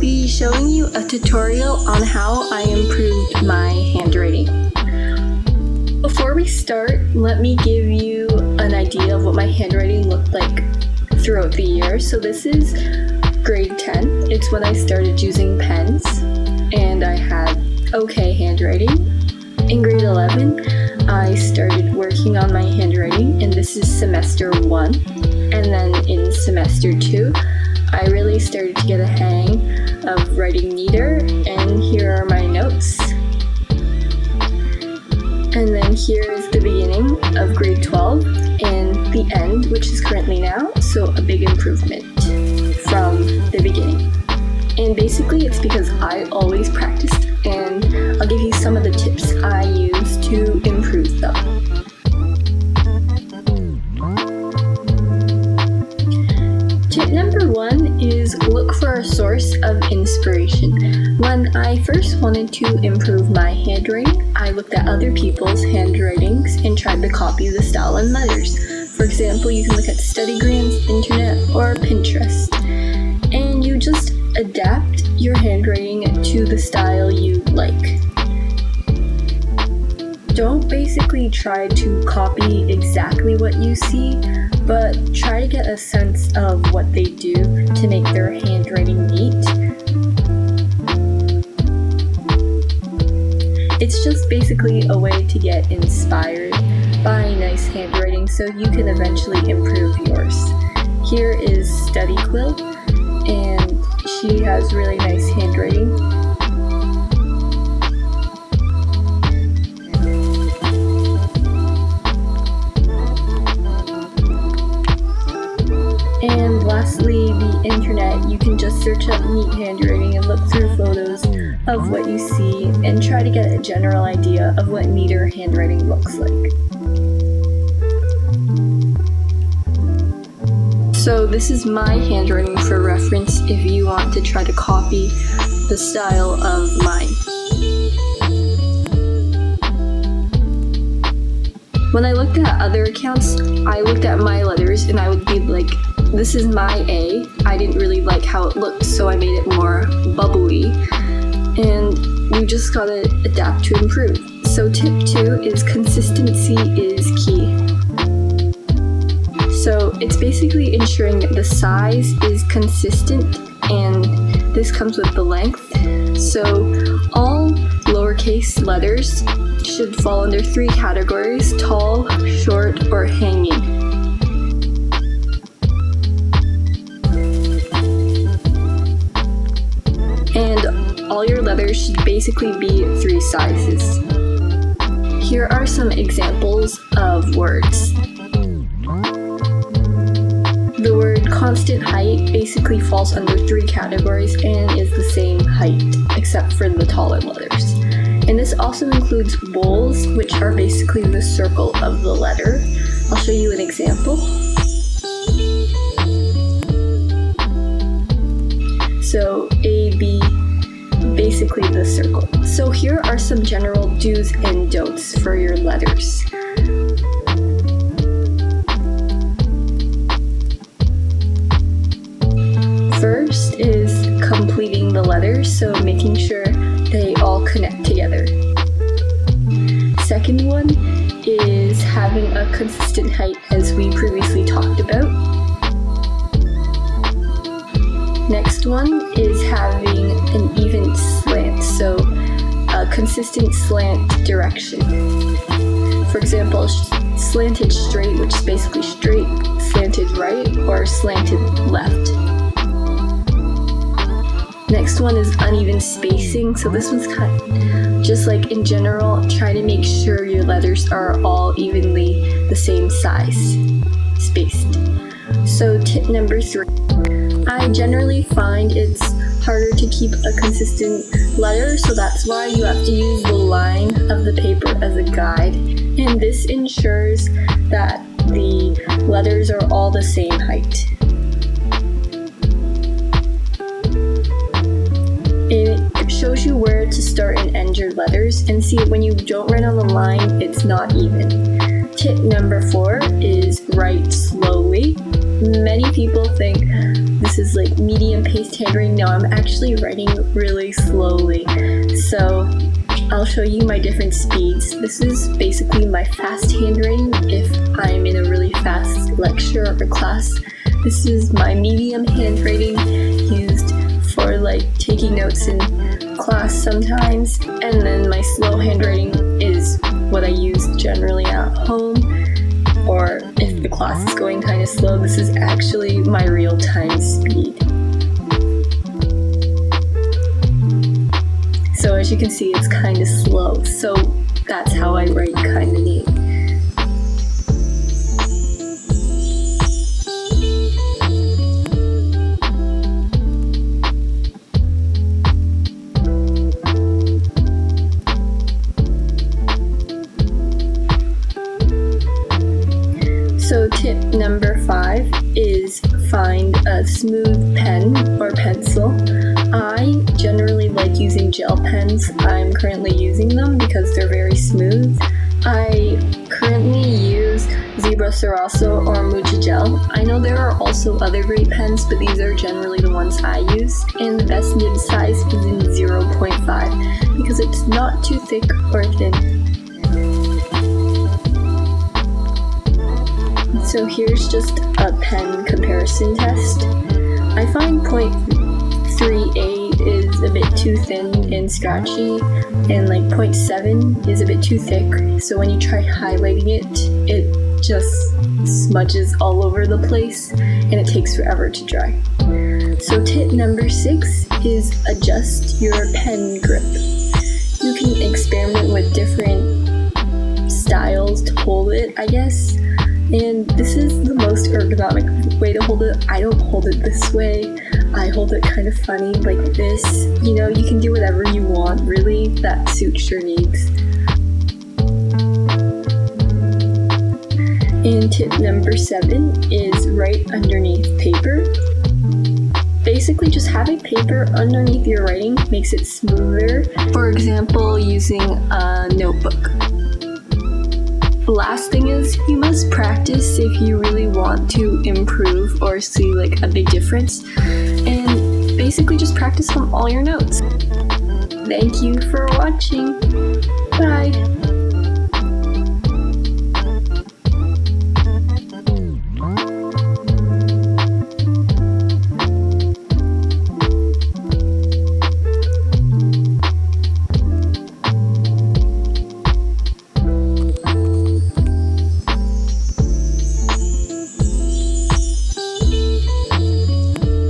be showing you a tutorial on how I improved my handwriting. Before we start, let me give you an idea of what my handwriting looked like throughout the year. So this is grade 10. It's when I started using pens and I had okay handwriting. In grade 11, I started working on my handwriting, and this is semester 1. And then in semester 2, I really started to get a hang of writing neater, and here are my notes. And then here is the beginning of grade 12 and the end, which is currently now, so a big improvement from the beginning. And basically it's because I always practiced, and I'll give you some of the tips I use to improve them. Tip number 1 is look for a source of inspiration. When I first wanted to improve my handwriting, I looked at other people's handwritings and tried to copy the style and letters. For example, you can look at StudyGrams, internet, or Pinterest. And you just adapt your handwriting to the style you like. Don't basically try to copy exactly what you see, but try to get a sense of what they do to make their handwriting neat. It's just basically a way to get inspired by nice handwriting so you can eventually improve yours. Here is Study Quill, and she has really nice handwriting. And lastly, the internet. You can just search up neat handwriting and look through photos of what you see and try to get a general idea of what neater handwriting looks like. So this is my handwriting for reference if you want to try to copy the style of mine. When I looked at other accounts, I looked at my letters and I would be like, this is my A. I didn't really like how it looked, so I made it more bubbly. And you just gotta adapt to improve. So tip 2 is consistency is key. So it's basically ensuring that the size is consistent, and this comes with the length. So all lowercase letters should fall under 3 categories: tall, short, or hanging. And all your letters should basically be 3 sizes. Here are some examples of words. The word constant height basically falls under 3 categories and is the same height, except for the taller letters. And this also includes bowls, which are basically the circle of the letter. I'll show you an example. So A, B, basically the circle. So here are some general do's and don'ts for your letters. First is completing the letters, so making sure they all connect together. Second one is having a consistent height, as we previously talked about. Next one is having an even slant, so a consistent slant direction. For example, slanted straight, which is basically straight, slanted right, or slanted left. Next one is uneven spacing, so this one's kind of just like in general, try to make sure your letters are all evenly the same size, spaced. So tip number 3. I generally find it's harder to keep a consistent letter, so that's why you have to use the line of the paper as a guide, and this ensures that the letters are all the same height. It shows you where to start and end your letters, and see when you don't write on the line, it's not even. Tip number 4 is write slowly. Many people think this is is like medium paced handwriting. Now I'm actually writing really slowly, so I'll show you my different speeds. This is basically my fast handwriting if I'm in a really fast lecture or class. This is my medium handwriting used for like taking notes in class sometimes, and then my slow handwriting is what I use generally at home, or if the class is going kind of slow, this is actually my real-time speed. So as you can see, it's kind of slow, so that's how I write kind of neat. So tip number 5 is find a smooth pen or pencil. I generally like using gel pens. I'm currently using them because they're very smooth. I currently use Zebra Sarasso or Mucha Gel. I know there are also other great pens, but these are generally the ones I use. And the best nib size is in 0.5 because it's not too thick or thin. So here's just a pen comparison test. I find 0.38 is a bit too thin and scratchy, and like 0.7 is a bit too thick. So when you try highlighting it, it just smudges all over the place and it takes forever to dry. So tip number 6 is adjust your pen grip. You can experiment with different styles to hold it, I guess. And this is the most ergonomic way to hold it. I don't hold it this way. I hold it kind of funny like this. You know, you can do whatever you want, really, that suits your needs. And tip number 7 is write underneath paper. Basically, just having paper underneath your writing makes it smoother. For example, using a notebook. The last thing is you must practice if you really want to improve or see like a big difference, and basically just practice on all your notes. Thank you for watching. Bye.